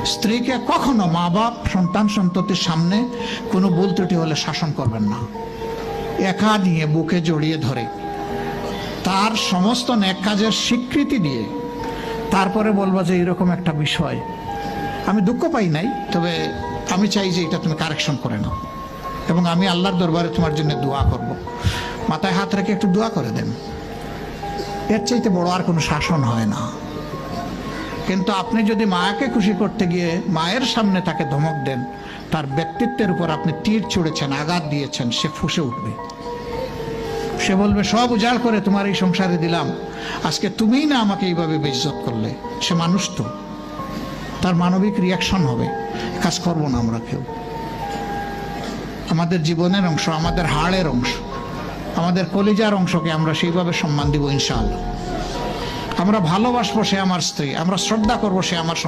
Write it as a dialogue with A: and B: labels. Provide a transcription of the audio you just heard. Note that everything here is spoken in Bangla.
A: স্ত্রীকে কখনো মা বাপ সন্তান সন্ততির সামনে কোনো ভুল ত্রুটি হলে শাসন করবেন না। একা নিয়ে বুকে জড়িয়ে ধরে তার সমস্ত নেক কাজের স্বীকৃতি দিয়ে তারপরে বলবো যে এরকম একটা বিষয় আমি দুঃখ পাই নাই, তবে আমি চাই যে এটা তুমি কারেকশন করে নাও এবং আমি আল্লাহর দরবারে তোমার জন্য দোয়া করব। মাথায় হাত রেখে একটু দোয়া করে দেন। এর চাইতে বড় আর কোনো শাসন হয় না। কিন্তু আপনি যদি মাকে খুশি করতে গিয়ে মায়ের সামনে তাকে ধমক দেন, তার ব্যক্তিত্বের উপর আপনি তীর ছুঁড়েছেন, আঘাত দিয়েছেন, সে ফুঁসে উঠবে। সে বলবে সব উজাড় করে তোমার এই সংসারে দিলাম, আজকে তুমিই না আমাকে এইভাবে বেইজ্জত করলে। সে মানুষ তো, তার মানবিক রিয়াকশন হবে। কাজ করবো না আমরা কেউ। আমাদের জীবনের অংশ, আমাদের হাড়ের অংশ, আমাদের কলিজার অংশকে আমরা সেইভাবে সম্মান দিব ইনশাআল্লাহ। আমরা ভালোবাসবো সে আমার স্ত্রী, আমরা শ্রদ্ধা করবো সে আমার